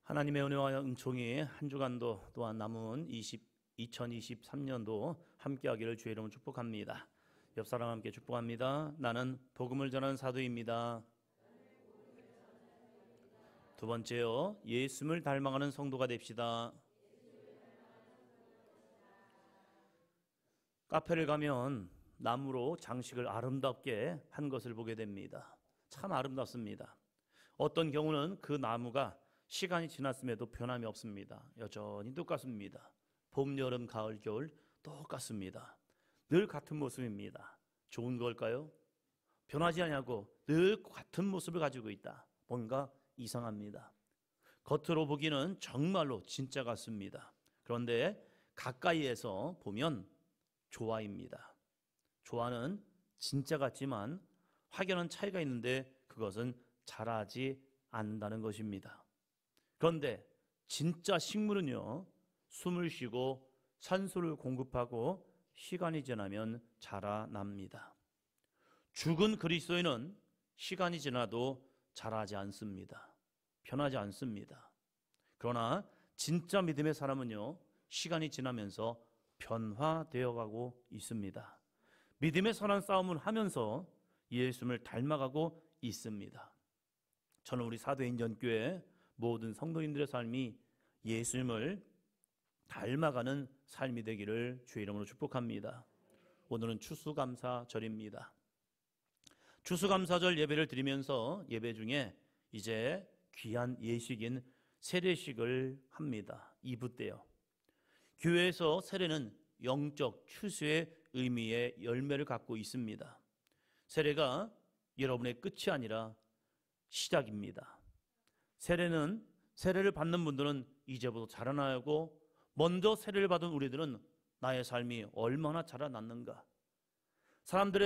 하나님의 은혜와 은총이 한 주간도 또한 남은 2023년도 함께하기를 주의 이름으로 축복합니다. 옆 사람 함께 축복합니다. 나는 복음을 전하는 사도입니다. 두 번째요, 예수님을 닮아가는 성도가 됩시다. 카페를 가면 나무로 장식을 아름답게 한 것을 보게 됩니다. 참 아름답습니다. 어떤 경우는 그 나무가 시간이 지났음에도 변함이 없습니다. 여전히 똑같습니다. 봄, 여름, 가을, 겨울 똑같습니다. 늘 같은 모습입니다. 좋은 걸까요? 변하지 않냐고 늘 같은 모습을 가지고 있다. 뭔가 이상합니다. 겉으로 보기는 정말로 진짜 같습니다. 그런데 가까이에서 보면 조화입니다. 조화는 진짜 같지만 확연한 차이가 있는데 그것은 자라지 않는다는 것입니다. 그런데 진짜 식물은요, 숨을 쉬고 산소를 공급하고 시간이 지나면 자라납니다. 죽은 그리스도인은 시간이 지나도 자라지 않습니다. 변하지 않습니다. 그러나 진짜 믿음의 사람은요, 시간이 지나면서 변화되어 가고 있습니다. 믿음의 선한 싸움을 하면서 예수님을 닮아가고 있습니다. 저는 우리 사도행전교회 모든 성도님들의 삶이 예수님을 닮아가는 삶이 되기를 주의 이름으로 축복합니다. 오늘은 추수감사절입니다. 추수감사절 예배를 드리면서 예배 중에 이제 귀한 예식인 세례식을 합니다. 2부 때요. 교회에서 세례는 영적 추수의 의미의 열매를 갖고 있습니다. 세례가 여러분의 끝이 아니라 시작입니다. 세례를 받는 분들은 이제부터 자라나고, 먼저 세례를 받은 우리들은 나의 삶이 얼마나 자라났는가,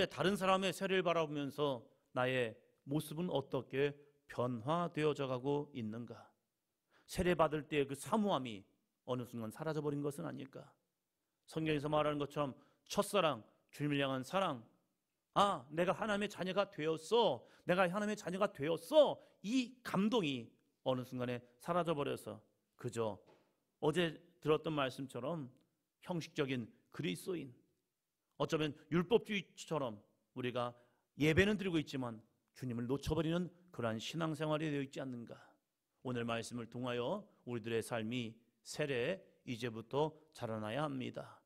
다른 사람의 세례를 바라보면서 나의 모습은 어떻게 변화되어져 가고 있는가, 세례 받을 때의 그 사모함이 어느 순간 사라져버린 것은 아닐까. 성경에서 말하는 것처럼 첫사랑, 주님을 향한 사랑, 내가 하나님의 자녀가 되었어, 내가 하나님의 자녀가 되었어, 이 감동이 어느 순간에 사라져버려서 그저 어제 들었던 말씀처럼 형식적인 그리스도인, 어쩌면 율법주의처럼 우리가 예배는 드리고 있지만 주님을 놓쳐버리는 그러한 신앙생활이 되어 있지 않는가. 오늘 말씀을 통하여 우리들의 삶이 세례 이제부터 자라나야 합니다.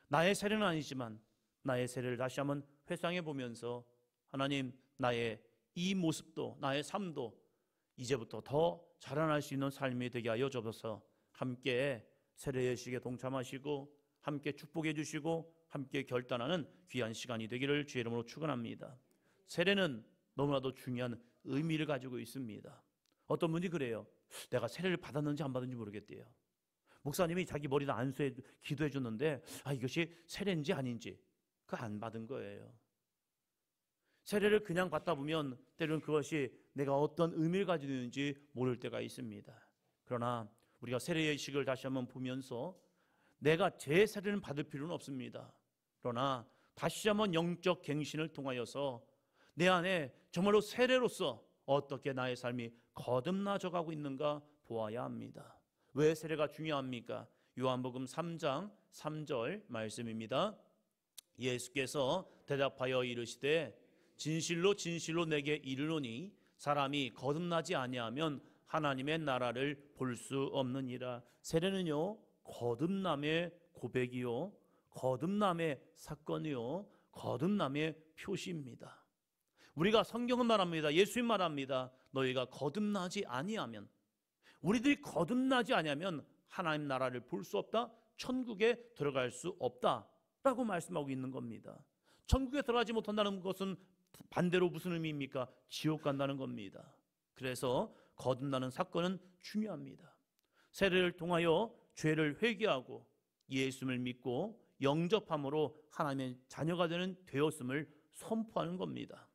나의 세례는 아니지만 나의 세례를 다시 한번 회상해 보면서 하나님, 나의 이 모습도, 나의 삶도 이제부터 더 자라날 수 있는 삶이 되게 하여 주옵소서. 함께 세례 예식에 동참하시고 함께 축복해 주시고 함께 결단하는 귀한 시간이 되기를 주의 이름으로 축원합니다. 세례는 너무나도 중요한 의미를 가지고 있습니다. 어떤 분이 그래요. 내가 세례를 받았는지 안 받았는지 모르겠대요. 목사님이 자기 머리를 안수해 기도해 줬는데 이것이 세례인지 아닌지 그거 안 받은 거예요. 세례를 그냥 받다 보면 때로는 그것이 내가 어떤 의미를 가지고 있는지 모를 때가 있습니다. 그러나 우리가 세례 예식을 다시 한번 보면서 내가 제 세례는 받을 필요는 없습니다. 그러나 다시 한번 영적 갱신을 통하여서 내 안에 정말로 세례로서 어떻게 나의 삶이 거듭나져 가고 있는가 보아야 합니다. 왜 세례가 중요합니까? 요한복음 3장 3절 말씀입니다. 예수께서 대답하여 이르시되 진실로 진실로 내게 이르노니 사람이 거듭나지 아니하면 하나님의 나라를 볼 수 없느니라. 세례는요, 거듭남의 고백이요, 거듭남의 사건이요, 거듭남의 표시입니다. 우리가 성경은 말합니다. 예수님 말합니다. 너희가 거듭나지 아니하면, 우리들이 거듭나지 아니하면 하나님 나라를 볼 수 없다, 천국에 들어갈 수 없다 라고 말씀하고 있는 겁니다. 천국에 들어가지 못한다는 것은 반대로 무슨 의미입니까? 지옥 간다는 겁니다. 그래서 거듭나는 사건은 중요합니다. 세례를 통하여 죄를 회개하고 예수님을 믿고 영접함으로 하나님의 자녀가 되었음을 선포하는 겁니다.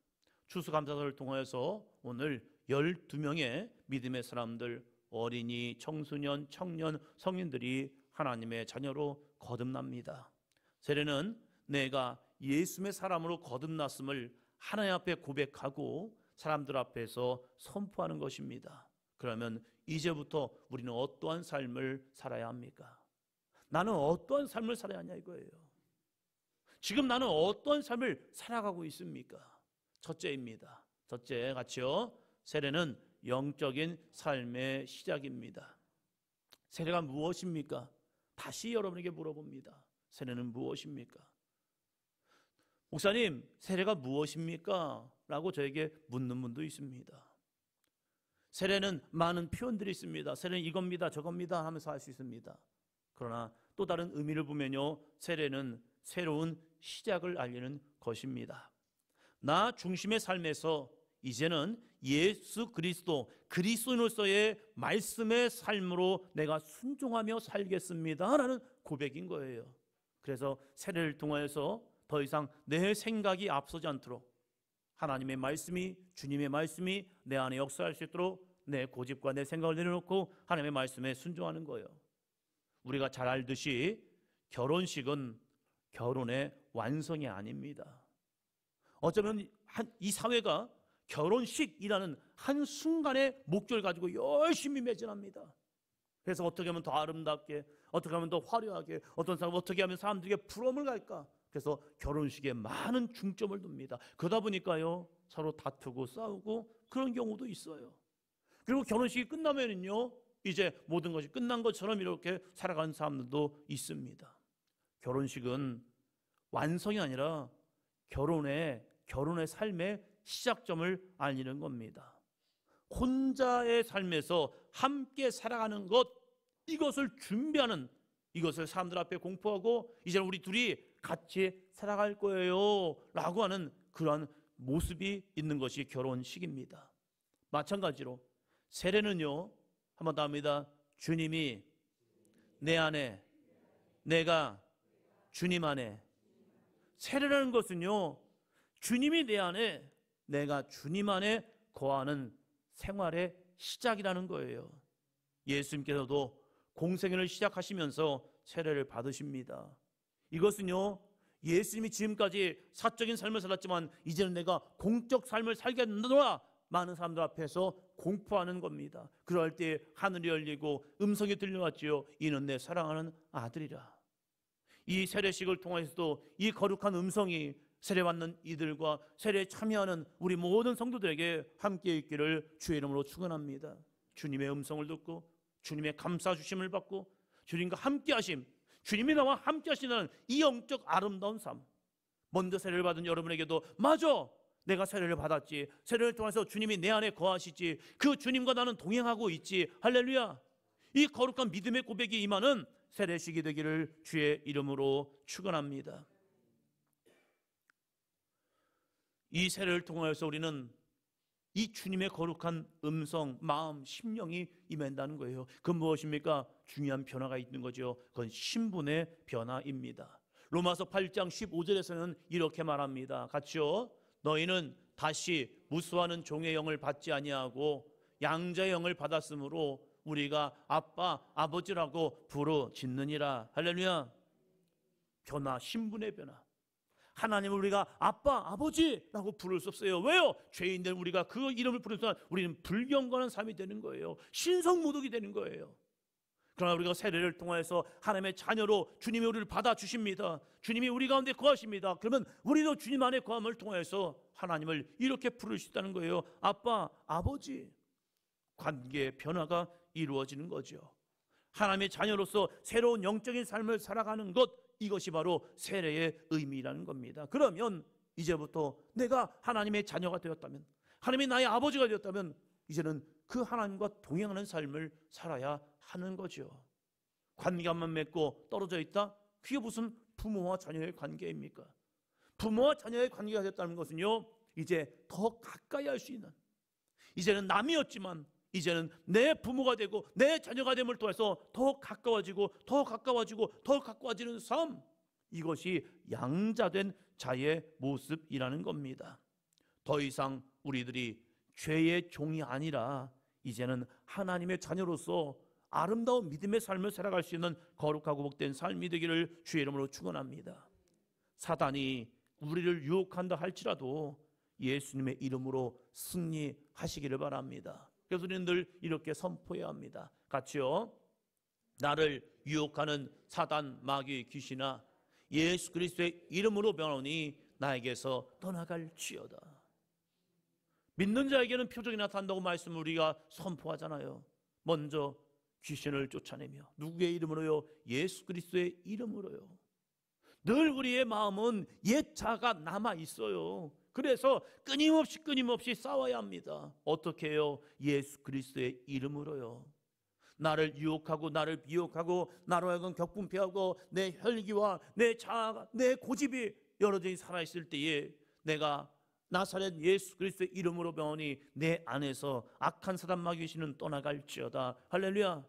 추수감사절을 통하여서 오늘 12명의 믿음의 사람들, 어린이, 청소년, 청년, 성인들이 하나님의 자녀로 거듭납니다. 세례는 내가 예수님의 사람으로 거듭났음을 하나님 앞에 고백하고 사람들 앞에서 선포하는 것입니다. 그러면 이제부터 우리는 어떠한 삶을 살아야 합니까? 나는 어떠한 삶을 살아야 하냐 이거예요. 지금 나는 어떠한 삶을 살아가고 있습니까? 첫째입니다. 첫째, 같이요. 세례는 영적인 삶의 시작입니다. 세례가 무엇입니까? 다시 여러분에게 물어봅니다. 세례는 무엇입니까? 목사님, 세례가 무엇입니까? 라고 저에게 묻는 분도 있습니다. 세례는 많은 표현들이 있습니다. 세례는 이겁니다, 저겁니다 하면서 할 수 있습니다. 그러나 또 다른 의미를 보면요, 세례는 새로운 시작을 알리는 것입니다. 나 중심의 삶에서 이제는 예수 그리스도, 그리스도인으로서의 말씀의 삶으로 내가 순종하며 살겠습니다 라는 고백인 거예요. 그래서 세례를 통하여서 더 이상 내 생각이 앞서지 않도록 하나님의 말씀이, 주님의 말씀이 내 안에 역사할 수 있도록 내 고집과 내 생각을 내려놓고 하나님의 말씀에 순종하는 거예요. 우리가 잘 알듯이 결혼식은 결혼의 완성이 아닙니다. 어쩌면 이 사회가 결혼식이라는 한순간의 목적을 가지고 열심히 매진합니다. 그래서 어떻게 하면 더 아름답게, 어떻게 하면 더 화려하게, 어떤 사람은 어떻게 하면 사람들에게 부러움을 갈까, 그래서 결혼식에 많은 중점을 둡니다. 그러다 보니까요, 서로 다투고 싸우고 그런 경우도 있어요. 그리고 결혼식이 끝나면은요, 이제 모든 것이 끝난 것처럼 이렇게 살아가는 사람들도 있습니다. 결혼식은 완성이 아니라 결혼의 삶의 시작점을 알리는 겁니다. 혼자의 삶에서 함께 살아가는 것, 이것을 준비하는, 이것을 사람들 앞에 공포하고 이제 우리 둘이 같이 살아갈 거예요 라고 하는 그러한 모습이 있는 것이 결혼식입니다. 마찬가지로 세례는요, 한 번 더 합니다. 주님이 내 안에, 내가 주님 안에. 세례라는 것은요, 주님이 내 안에, 내가 주님 안에 거하는 생활의 시작이라는 거예요. 예수님께서도 공생애를 시작하시면서 세례를 받으십니다. 이것은요, 예수님이 지금까지 사적인 삶을 살았지만 이제는 내가 공적 삶을 살겠노라 많은 사람들 앞에서 공포하는 겁니다. 그럴 때 하늘이 열리고 음성이 들려왔지요. 이는 내 사랑하는 아들이라. 이 세례식을 통해서도 이 거룩한 음성이 세례받는 이들과 세례에 참여하는 우리 모든 성도들에게 함께 있기를 주의 이름으로 축원합니다. 주님의 음성을 듣고 주님의 감사 주심을 받고 주님과 함께 하심, 주님이 나와 함께 하시는 이 영적 아름다운 삶, 먼저 세례를 받은 여러분에게도 맞아, 내가 세례를 받았지, 세례를 통해서 주님이 내 안에 거하시지, 그 주님과 나는 동행하고 있지, 할렐루야. 이 거룩한 믿음의 고백이 임하는 세례식이 되기를 주의 이름으로 축원합니다. 이 세례를 통하여서 우리는 이 주님의 거룩한 음성, 마음, 심령이 임한다는 거예요. 그건 무엇입니까? 중요한 변화가 있는 거죠. 그건 신분의 변화입니다. 로마서 8장 15절에서는 이렇게 말합니다. 같이요. 너희는 다시 무수하는 종의 영을 받지 아니하고 양자의 영을 받았으므로 우리가 아빠, 아버지라고 부르짖느니라. 할렐루야. 변화, 신분의 변화. 하나님을 우리가 아빠, 아버지라고 부를 수 없어요. 왜요? 죄인된 우리가 그 이름을 부르는 순간 우리는 불경건한 삶이 되는 거예요. 신성모독이 되는 거예요. 그러나 우리가 세례를 통해서 하나님의 자녀로 주님이 우리를 받아주십니다. 주님이 우리 가운데 거하십니다. 그러면 우리도 주님 안에 거함을 통해서 하나님을 이렇게 부를 수 있다는 거예요. 아빠, 아버지. 관계의 변화가 이루어지는 거죠. 하나님의 자녀로서 새로운 영적인 삶을 살아가는 것, 이것이 바로 세례의 의미라는 겁니다. 그러면 이제부터 내가 하나님의 자녀가 되었다면, 하나님이 나의 아버지가 되었다면 이제는 그 하나님과 동행하는 삶을 살아야 하는 거죠. 관계만 맺고 떨어져 있다? 그게 무슨 부모와 자녀의 관계입니까? 부모와 자녀의 관계가 됐다는 것은요, 이제 더 가까이 할 수 있는, 이제는 남이었지만 이제는 내 부모가 되고 내 자녀가 됨을 통해서 더 가까워지고 더 가까워지고 더 가까워지는 삶, 이것이 양자된 자의 모습이라는 겁니다. 더 이상 우리들이 죄의 종이 아니라 이제는 하나님의 자녀로서 아름다운 믿음의 삶을 살아갈 수 있는 거룩하고 복된 삶이 되기를 주의 이름으로 축원합니다. 사단이 우리를 유혹한다 할지라도 예수님의 이름으로 승리하시기를 바랍니다. 그래서 우리는 늘 이렇게 선포해야 합니다. 같이요. 나를 유혹하는 사단, 마귀, 귀신아, 예수 그리스도의 이름으로 명하노니 나에게서 떠나갈지어다. 믿는 자에게는 표적이 나타난다고 말씀을 우리가 선포하잖아요. 먼저 귀신을 쫓아내며, 누구의 이름으로요? 예수 그리스도의 이름으로요. 늘 우리의 마음은 옛 자가 남아 있어요. 그래서 끊임없이 싸워야 합니다. 어떻게 해요? 예수 그리스도의 이름으로요. 나를 유혹하고 나를 미혹하고 나로 하여금 격분피하고 내 혈기와 내 자아가, 내 고집이 여러분이 살아있을 때에 내가 나사렛 예수 그리스도의 이름으로 명하니 내 안에서 악한 사단 마귀 귀신은 떠나갈지어다. 할렐루야.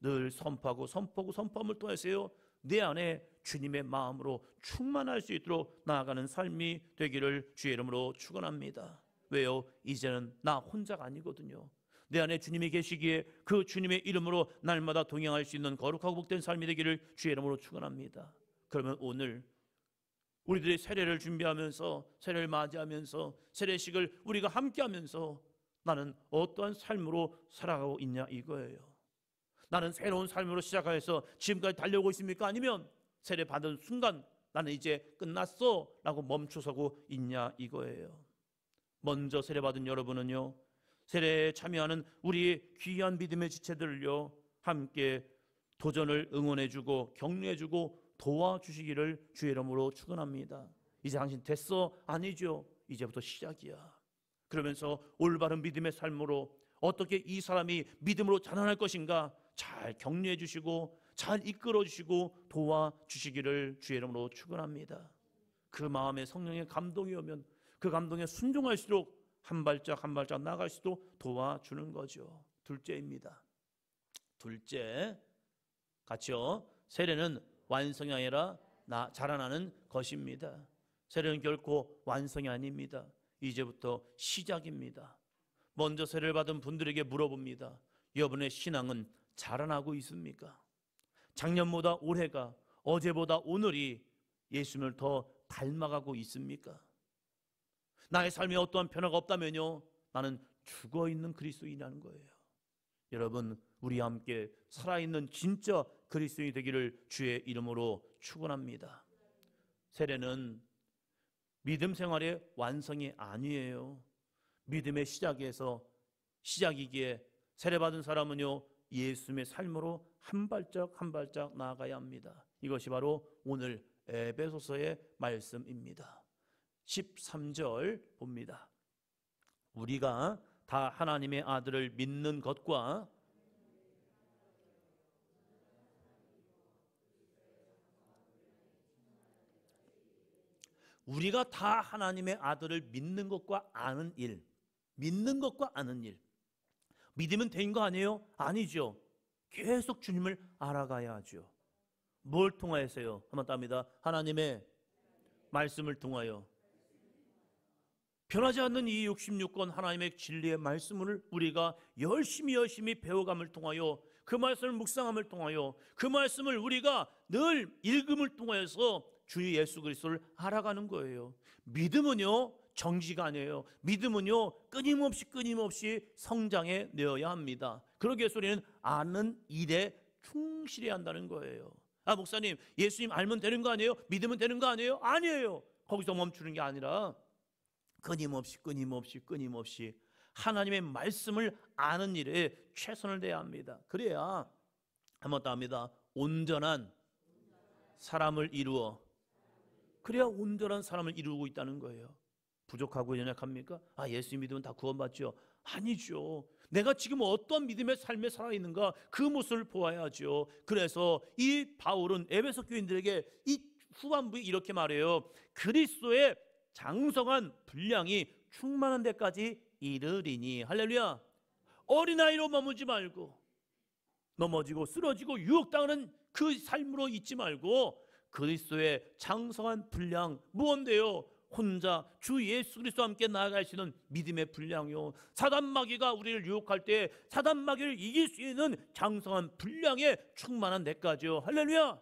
늘 선포함을 통해서요, 내 안에 주님의 마음으로 충만할 수 있도록 나아가는 삶이 되기를 주의 이름으로 축원합니다. 왜요? 이제는 나 혼자가 아니거든요. 내 안에 주님이 계시기에 그 주님의 이름으로 날마다 동행할 수 있는 거룩하고 복된 삶이 되기를 주의 이름으로 축원합니다. 그러면 오늘 우리들이 세례를 준비하면서, 세례를 맞이하면서, 세례식을 우리가 함께하면서 나는 어떠한 삶으로 살아가고 있냐 이거예요. 나는 새로운 삶으로 시작해서 지금까지 달려오고 있습니까? 아니면 세례 받은 순간 나는 이제 끝났어 라고 멈춰서고 있냐 이거예요. 먼저 세례 받은 여러분은요, 세례에 참여하는 우리 귀한 믿음의 지체들을요, 함께 도전을 응원해주고 격려해주고 도와주시기를 주의 이름으로 축원합니다. 이제 당신 됐어? 아니죠. 이제부터 시작이야. 그러면서 올바른 믿음의 삶으로 어떻게 이 사람이 믿음으로 자라날 것인가 잘 격려해 주시고 잘 이끌어 주시고 도와주시기를 주의 이름으로 축원합니다. 그 마음에 성령의 감동이 오면 그 감동에 순종할수록 한 발짝 한 발짝 나아갈 수도 도와주는 거죠. 둘째입니다. 둘째, 같이요. 세례는 완성이 아니라 자라나는 것입니다. 세례는 결코 완성이 아닙니다. 이제부터 시작입니다. 먼저 세례를 받은 분들에게 물어봅니다. 여러분의 신앙은 자라나고 있습니까? 작년보다 올해가, 어제보다 오늘이 예수님을 더 닮아가고 있습니까? 나의 삶에 어떠한 변화가 없다면요, 나는 죽어있는 그리스도인이라는 거예요. 여러분, 우리 함께 살아있는 진짜 그리스도인이 되기를 주의 이름으로 축원합니다. 세례는 믿음 생활의 완성이 아니에요. 믿음의 시작이기에 세례받은 사람은요, 예수님의 삶으로 한 발짝 한 발짝 나아가야 합니다. 이것이 바로 오늘 에베소서의 말씀입니다. 13절 봅니다. 우리가 다 하나님의 아들을 믿는 것과 우리가 다 하나님의 아들을 믿는 것과 아는 일, 믿는 것과 아는 일. 믿으면 된 거 아니에요? 아니죠. 계속 주님을 알아가야 하죠. 뭘 통하여서요? 한번 답니다. 하나님의 말씀을 통하여. 변하지 않는 이 66권 하나님의 진리의 말씀을 우리가 열심히 배워감을 통하여, 그 말씀을 묵상함을 통하여, 그 말씀을 우리가 늘 읽음을 통하여서 주 예수 그리스도를 알아가는 거예요. 믿음은요, 정지가 아니에요. 믿음은요, 끊임없이 성장해 내어야 합니다. 그러기 위해서 우리는 아는 일에 충실해야 한다는 거예요. 아, 목사님, 예수님 알면 되는 거 아니에요? 믿으면 되는 거 아니에요? 아니에요. 거기서 멈추는 게 아니라 끊임없이 하나님의 말씀을 아는 일에 최선을 다해야 합니다. 그래야, 한번 더 합니다, 온전한 사람을 이루어, 그래야 온전한 사람을 이루고 있다는 거예요. 부족하고 연약합니까? 아, 예수님 믿으면 다 구원받죠? 아니죠. 내가 지금 어떤 믿음의 삶에 살아있는가, 그 모습을 보아야죠. 그래서 이 바울은 에베소 교인들에게 이 후반부에 이렇게 말해요. 그리스도의 장성한 분량이 충만한 데까지 이르리니. 할렐루야. 어린아이로 머물지 말고, 넘어지고 쓰러지고 유혹당하는 그 삶으로 있지 말고, 그리스도의 장성한 분량, 무언데요? 혼자 주 예수 그리스도와 함께 나아가시는 믿음의 분량이요. 사단 마귀가 우리를 유혹할 때 사단 마귀를 이길 수 있는 장성한 분량에 충만한 데까지요. 할렐루야.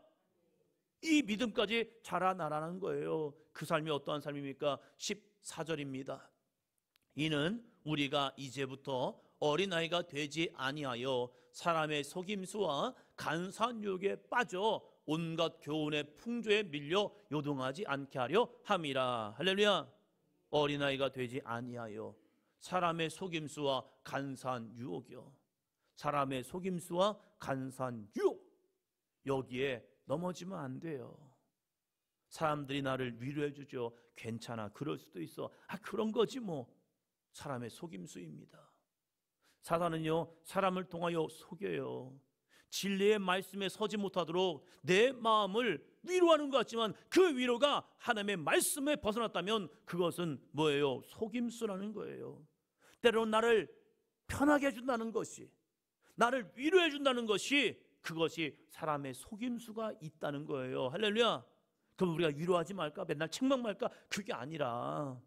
이 믿음까지 자라나라는 거예요. 그 삶이 어떠한 삶입니까? 14절입니다. 이는 우리가 이제부터 어린아이가 되지 아니하여 사람의 속임수와 간사한 유혹에 빠져 온갖 교훈의 풍조에 밀려 요동하지 않게 하려 함이라. 할렐루야. 어린아이가 되지 아니하여 사람의 속임수와 간사한 유혹이요. 사람의 속임수와 간사한 유혹, 여기에 넘어지면 안 돼요. 사람들이 나를 위로해 주죠. 괜찮아, 그럴 수도 있어. 그런 거지 뭐. 사람의 속임수입니다. 사단은요, 사람을 통하여 속여요. 진리의 말씀에 서지 못하도록 내 마음을 위로하는 것 같지만 그 위로가 하나님의 말씀에 벗어났다면 그것은 뭐예요? 속임수라는 거예요. 때로는 나를 편하게 해준다는 것이, 나를 위로해 준다는 것이, 그것이 사람의 속임수가 있다는 거예요. 할렐루야. 그럼 우리가 위로하지 말까? 맨날 책망 말까? 그게 아니라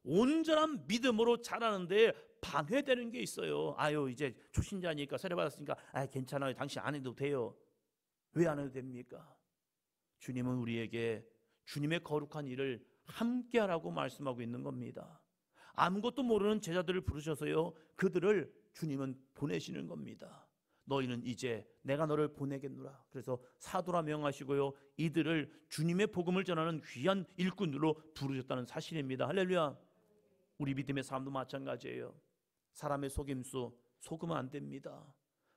온전한 믿음으로 자라는데 방해되는 게 있어요. 아유, 이제 초신자니까 세례받았으니까 괜찮아요, 당신 안 해도 돼요. 왜 안 해도 됩니까? 주님은 우리에게 주님의 거룩한 일을 함께 하라고 말씀하고 있는 겁니다. 아무것도 모르는 제자들을 부르셔서요, 그들을 주님은 보내시는 겁니다. 너희는 이제 내가 너를 보내겠노라. 그래서 사도라 명하시고요, 이들을 주님의 복음을 전하는 귀한 일꾼으로 부르셨다는 사실입니다. 할렐루야. 우리 믿음의 삶도 마찬가지예요. 사람의 속임수 속으면 안 됩니다.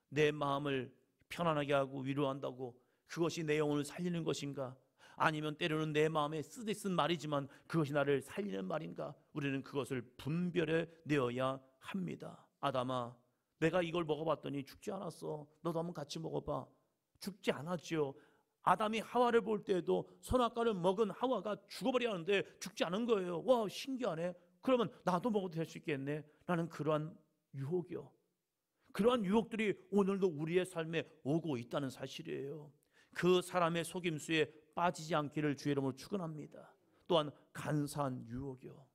내 마음을 편안하게 하고 위로한다고 그것이 내 영혼을 살리는 것인가? 아니면 때로는 내 마음에 쓰디쓴 말이지만 그것이 나를 살리는 말인가? 우리는 그것을 분별해 내어야 합니다. 아담아, 내가 이걸 먹어봤더니 죽지 않았어. 너도 한번 같이 먹어봐. 죽지 않았지요. 아담이 하와를 볼 때에도 선악과를 먹은 하와가 죽어버려야 하는데 죽지 않은 거예요. 와, 신기하네. 그러면 나도 먹어도 될 수 있겠네. 라는 그러한 유혹이요. 그러한 유혹들이 오늘도 우리의 삶에 오고 있다는 사실이에요. 그 사람의 속임수에 빠지지 않기를 주의 이름으로 축원합니다. 또한 간사한 유혹이요.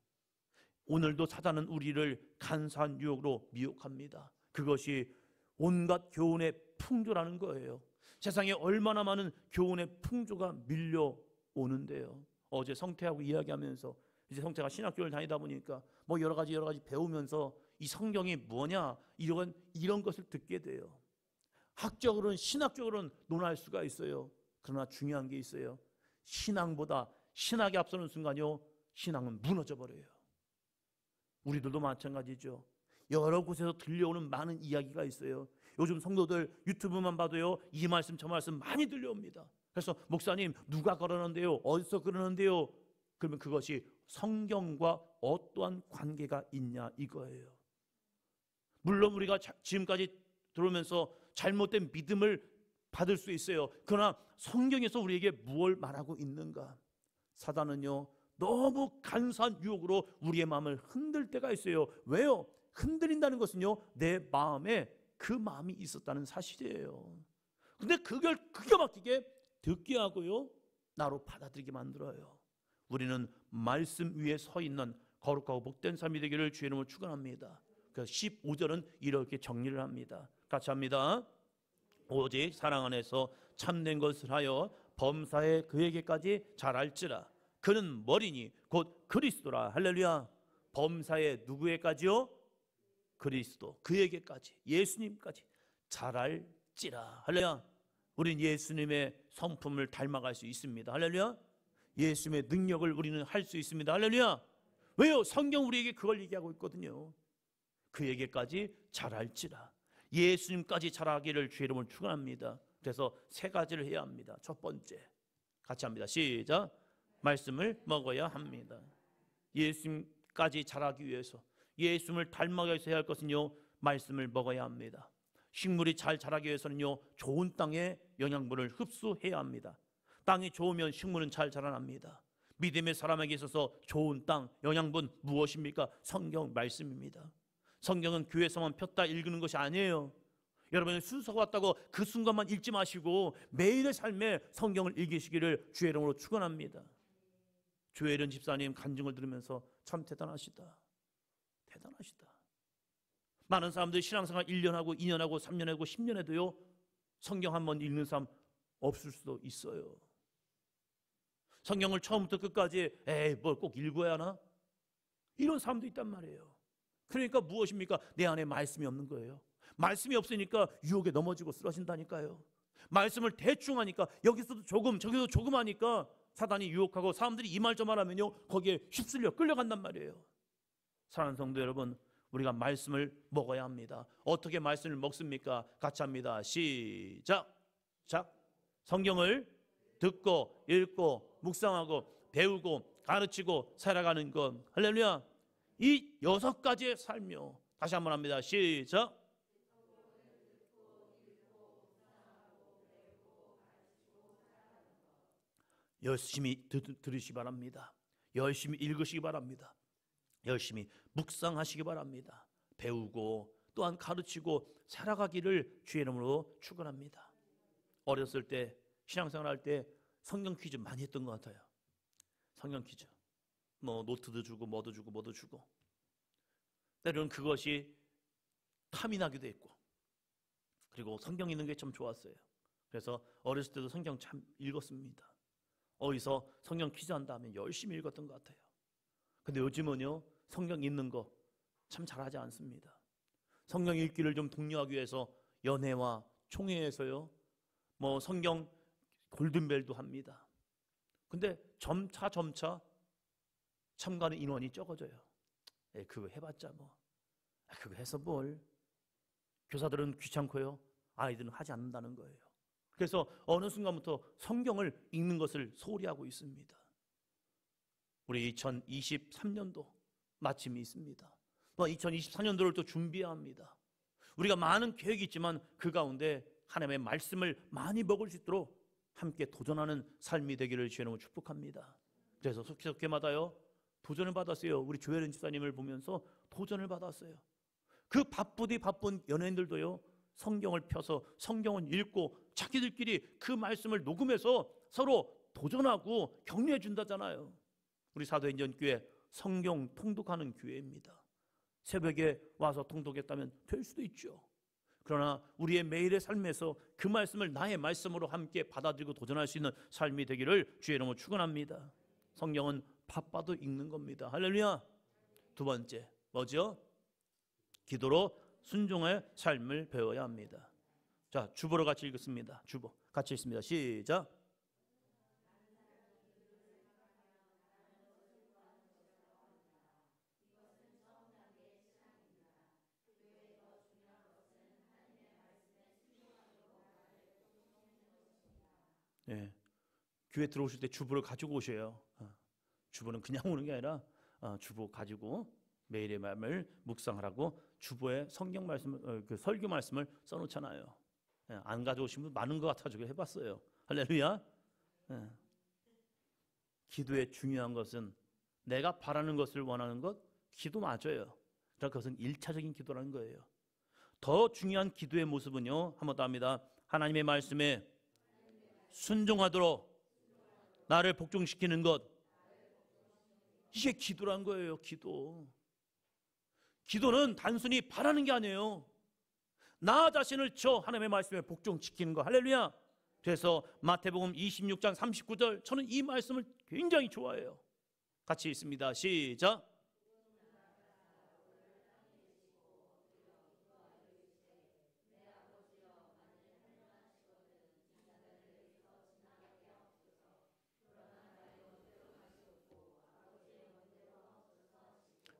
오늘도 사단은 우리를 간사한 유혹으로 미혹합니다. 그것이 온갖 교훈의 풍조라는 거예요. 세상에 얼마나 많은 교훈의 풍조가 밀려오는데요. 어제 성태하고 이야기하면서 이제 성태가 신학교를 다니다 보니까 뭐 여러 가지 배우면서 이 성경이 뭐냐 이런 것을 듣게 돼요. 학적으로는 신학적으로는 논할 수가 있어요. 그러나 중요한 게 있어요. 신앙보다 신학이 앞서는 순간요, 신앙은 무너져 버려요. 우리들도 마찬가지죠. 여러 곳에서 들려오는 많은 이야기가 있어요. 요즘 성도들 유튜브만 봐도요, 이 말씀 저 말씀 많이 들려옵니다. 그래서 목사님 누가 그러는데요, 어디서 그러는데요, 그러면 그것이 성경과 어떠한 관계가 있냐 이거예요. 물론 우리가 지금까지 들어오면서 잘못된 믿음을 받을 수 있어요. 그러나 성경에서 우리에게 무엇을 말하고 있는가? 사단은요, 너무 간사한 유혹으로 우리의 마음을 흔들 때가 있어요. 왜요? 흔들린다는 것은요, 내 마음에 그 마음이 있었다는 사실이에요. 근데 그걸 기가 막히게 듣게 하고요, 나로 받아들이게 만들어요. 우리는 말씀 위에 서 있는 거룩하고 복된 삶이 되기를 주의 이름으로 축원합니다. 그 15절은 이렇게 정리를 합니다. 같이 합니다. 오직 사랑 안에서 참된 것을 하여 범사에 그에게까지 잘할지라. 그는 머리니 곧 그리스도라. 할렐루야. 범사에 누구에까지요? 그리스도, 그에게까지, 예수님까지 잘할지라. 할렐루야. 우린 예수님의 성품을 닮아갈 수 있습니다. 할렐루야. 예수님의 능력을 우리는 할 수 있습니다. 할렐루야. 왜요? 성경 우리에게 그걸 얘기하고 있거든요. 그에게까지 잘할지라. 예수님까지 잘하기를 주의 이름으로 축원합니다. 그래서 세 가지를 해야 합니다. 첫 번째, 같이 합니다. 시작. 말씀을 먹어야 합니다. 예수님까지 잘하기 위해서, 예수님을 닮아가기 위해서 해야 할 것은요, 말씀을 먹어야 합니다. 식물이 잘 자라기 위해서는요, 좋은 땅의 영양분을 흡수해야 합니다. 땅이 좋으면 식물은 잘 자라납니다. 믿음의 사람에게 있어서 좋은 땅, 영양분 무엇입니까? 성경 말씀입니다. 성경은 교회에서만 폈다 읽는 것이 아니에요. 여러분의 순서가 왔다고 그 순간만 읽지 마시고 매일의 삶에 성경을 읽으시기를 주의 이름으로 축원합니다. 조혜련 집사님 간증을 들으면서 참 대단하시다. 대단하시다. 많은 사람들이 신앙생활 1년하고 2년하고 3년하고 10년에도요, 성경 한 번 읽는 사람 없을 수도 있어요. 성경을 처음부터 끝까지 뭘 꼭 읽어야 하나? 이런 사람도 있단 말이에요. 그러니까 무엇입니까? 내 안에 말씀이 없는 거예요. 말씀이 없으니까 유혹에 넘어지고 쓰러진다니까요. 말씀을 대충 하니까 여기서도 조금 저기서도 조금 하니까 사단이 유혹하고 사람들이 이 말 저 말 하면요 거기에 휩쓸려 끌려간단 말이에요. 사랑하는 성도 여러분, 우리가 말씀을 먹어야 합니다. 어떻게 말씀을 먹습니까? 같이 합니다. 시작. 자, 성경을 듣고 읽고 묵상하고 배우고 가르치고 살아가는 것. 할렐루야. 이 6가지의 삶이요. 다시 한번 합니다. 시작. 열심히 들으시기 바랍니다. 열심히 읽으시기 바랍니다. 열심히 묵상하시기 바랍니다. 배우고 또한 가르치고 살아가기를 주의 이름으로 축원합니다. 어렸을 때 신앙생활 할 때 성경 퀴즈 많이 했던 것 같아요. 성경 퀴즈 뭐 노트도 주고 뭐도 주고 뭐도 주고 때로는 그것이 탐이 나기도 했고 그리고 성경 읽는 게 참 좋았어요. 그래서 어렸을 때도 성경 참 읽었습니다. 어디서 성경 퀴즈 한다 하면 열심히 읽었던 것 같아요. 근데 요즘은요 성경 읽는 거 참 잘하지 않습니다. 성경 읽기를 좀 독려하기 위해서 연회와 총회에서요 뭐 성경 골든벨도 합니다. 근데 점차 참가하는 인원이 적어져요. 그거 해봤자 뭐 그거 해서 뭘. 교사들은 귀찮고요 아이들은 하지 않는다는 거예요. 그래서 어느 순간부터 성경을 읽는 것을 소홀히 하고 있습니다. 우리 2023년도 마침이 있습니다. 2024년도를 또 준비해야 합니다. 우리가 많은 계획이 있지만 그 가운데 하나님의 말씀을 많이 먹을 수 있도록 함께 도전하는 삶이 되기를 주의 이름으로 축복합니다. 그래서 속기속해마다요 도전을 받았어요. 우리 조혜련 집사님을 보면서 도전을 받았어요. 그 바쁜 연예인들도요 성경을 펴서 성경을 읽고 자기들끼리 그 말씀을 녹음해서 서로 도전하고 격려해 준다잖아요. 우리 사도행전교회 성경 통독하는 교회입니다. 새벽에 와서 통독했다면 될 수도 있죠. 그러나 우리의 매일의 삶에서 그 말씀을 나의 말씀으로 함께 받아들이고 도전할 수 있는 삶이 되기를 주의 이름으로 축원합니다. 성경은 바빠도 읽는 겁니다. 할렐루야. 두 번째 뭐죠? 기도로 순종의 삶을 배워야 합니다. 자, 주보로 같이 읽겠습니다. 주보 같이 읽습니다. 시작. 네, 교회 들어오실 때 주보를 가지고 오셔요. 주보는 그냥 오는 게 아니라 주보 가지고 매일의 마음을 묵상하라고 주보에 성경 말씀을 그 설교 말씀을 써놓잖아요. 안 가져오신 분 많은 것 같아서 해봤어요. 할렐루야. 기도의 중요한 것은 내가 바라는 것을 원하는 것 기도 맞아요. 그러니까 그것은 1차적인 기도라는 거예요. 더 중요한 기도의 모습은요 한 번 더 합니다. 하나님의 말씀에 순종하도록 나를 복종시키는 것, 이게 기도란 거예요. 기도는 단순히 바라는 게 아니에요. 나 자신을 저 하나님의 말씀에 복종시키는 거. 할렐루야. 그래서 마태복음 26장 39절 저는 이 말씀을 굉장히 좋아해요. 같이 읽습니다. 시작.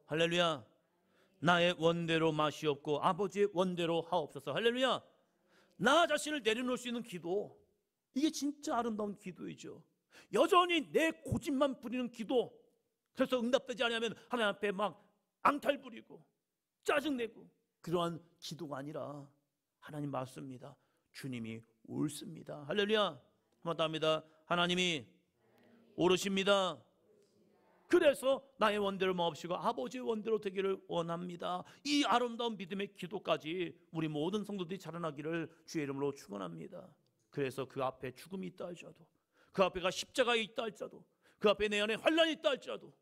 할렐루야. 나의 원대로 마시옵고 아버지의 원대로 하옵소서. 할렐루야. 나 자신을 내려놓을 수 있는 기도, 이게 진짜 아름다운 기도이죠. 여전히 내 고집만 부리는 기도, 그래서 응답되지 않으면 하나님 앞에 막 앙탈 부리고 짜증내고 그러한 기도가 아니라 하나님 맞습니다. 주님이 옳습니다. 할렐루야. 한 번 더 합니다. 하나님이 옳으십니다. 그래서 나의 원대로 마옵시고 아버지의 원대로 되기를 원합니다. 이 아름다운 믿음의 기도까지 우리 모든 성도들이 자라나기를 주의 이름으로 축원합니다. 그래서 그 앞에 죽음이 있다 할지라도, 그 앞에가 십자가에 있다 할지라도, 그 앞에 내 안에 환난이 있다 할지라도,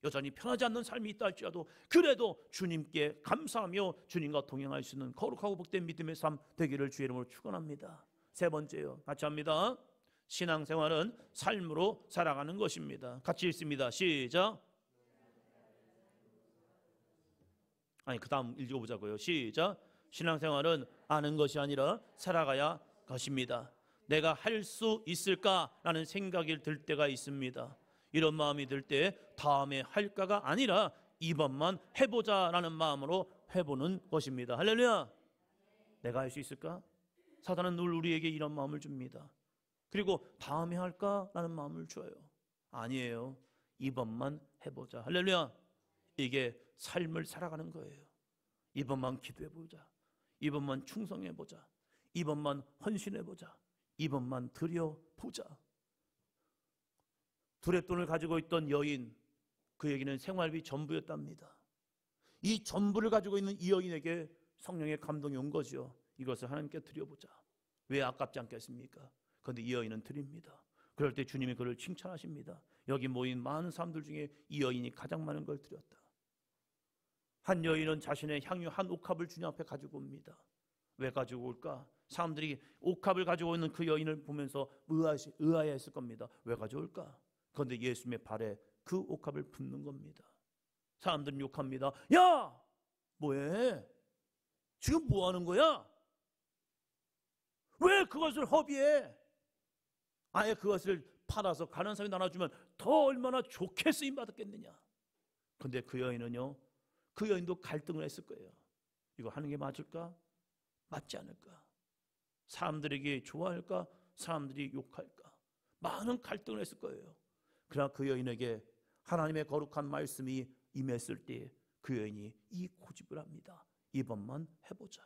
여전히 편하지 않는 삶이 있다 할지라도 그래도 주님께 감사하며 주님과 동행할 수 있는 거룩하고 복된 믿음의 삶 되기를 주의 이름으로 축원합니다. 세 번째요. 같이 합니다. 신앙생활은 삶으로 살아가는 것입니다. 같이 읽습니다. 시작. 아니, 그 다음 읽어보자고요. 시작. 신앙생활은 아는 것이 아니라 살아가야 것입니다. 내가 할 수 있을까라는 생각이 들 때가 있습니다. 이런 마음이 들 때 다음에 할까가 아니라 이번만 해보자라는 마음으로 해보는 것입니다. 할렐루야. 내가 할 수 있을까? 사단은 늘 우리에게 이런 마음을 줍니다. 그리고 다음에 할까라는 마음을 줘요. 아니에요. 이번만 해보자. 할렐루야. 이게 삶을 살아가는 거예요. 이번만 기도해보자. 이번만 충성해보자. 이번만 헌신해보자. 이번만 드려보자. 두렙돈을 가지고 있던 여인, 그에게는 생활비 전부였답니다. 이 전부를 가지고 있는 이 여인에게 성령의 감동이 온 거죠. 이것을 하나님께 드려보자. 왜 아깝지 않겠습니까? 그런데 이 여인은 드립니다. 그럴 때 주님이 그를 칭찬하십니다. 여기 모인 많은 사람들 중에 이 여인이 가장 많은 걸 드렸다. 한 여인은 자신의 향유 한 옥합을 주님 앞에 가지고 옵니다. 왜 가지고 올까? 사람들이 옥합을 가지고 있는 그 여인을 보면서 의아해했을 겁니다. 왜 가져올까? 그런데 예수님의 발에 그 옥합을 붓는 겁니다. 사람들은 욕합니다. 야! 뭐해? 지금 뭐 하는 거야? 왜 그것을 허비해? 아예 그것을 팔아서 가난한 사람이 나눠주면 더 얼마나 좋게 쓰임 받았겠느냐. 그런데 그 여인은요, 그 여인도 갈등을 했을 거예요. 이거 하는 게 맞을까? 맞지 않을까? 사람들에게 좋아할까? 사람들이 욕할까? 많은 갈등을 했을 거예요. 그러나 그 여인에게 하나님의 거룩한 말씀이 임했을 때 그 여인이 이 고집을 합니다. 이번만 해보자.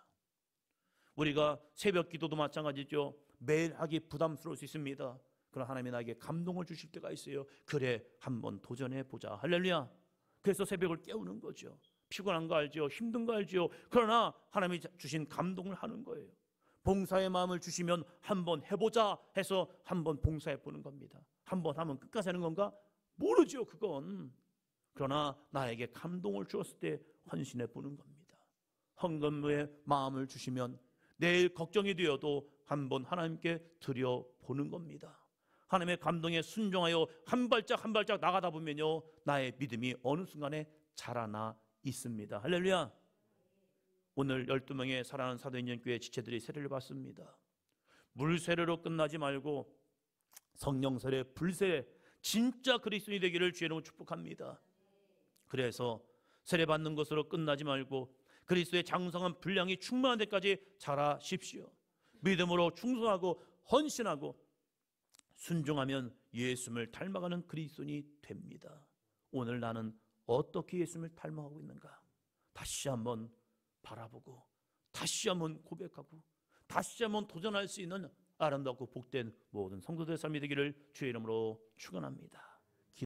우리가 새벽 기도도 마찬가지죠. 매일 하기 부담스러울 수 있습니다. 그러나 하나님이 나에게 감동을 주실 때가 있어요. 그래, 한번 도전해보자. 할렐루야. 그래서 새벽을 깨우는 거죠. 피곤한 거 알죠? 힘든 거 알죠? 그러나 하나님이 주신 감동을 하는 거예요. 봉사의 마음을 주시면 한번 해보자 해서 한번 봉사해보는 겁니다. 한번 하면 끝까지 하는 건가? 모르죠, 그건. 그러나 나에게 감동을 주었을 때 헌신해보는 겁니다. 헌금의 마음을 주시면 내일 걱정이 되어도 한번 하나님께 드려보는 겁니다. 하나님의 감동에 순종하여 한 발짝 한 발짝 나가다 보면요, 나의 믿음이 어느 순간에 자라나 있습니다. 할렐루야. 오늘 12명의 사랑하는 사도인전교회 지체들이 세례를 받습니다. 물세례로 끝나지 말고 성령세례, 불세례, 진짜 그리스도인이 되기를 주의 이름으로 축복합니다. 그래서 세례 받는 것으로 끝나지 말고 그리스도의 장성한 분량이 충만한 데까지 자라십시오. 믿음으로 충성하고 헌신하고 순종하면 예수님을 닮아가는 그리스도인이 됩니다. 오늘 나는 어떻게 예수님을 닮아가고 있는가? 다시 한번 바라보고 다시 한번 고백하고 다시 한번 도전할 수 있는 아름답고 복된 모든 성도들의 삶이 되기를 주의 이름으로 축원합니다.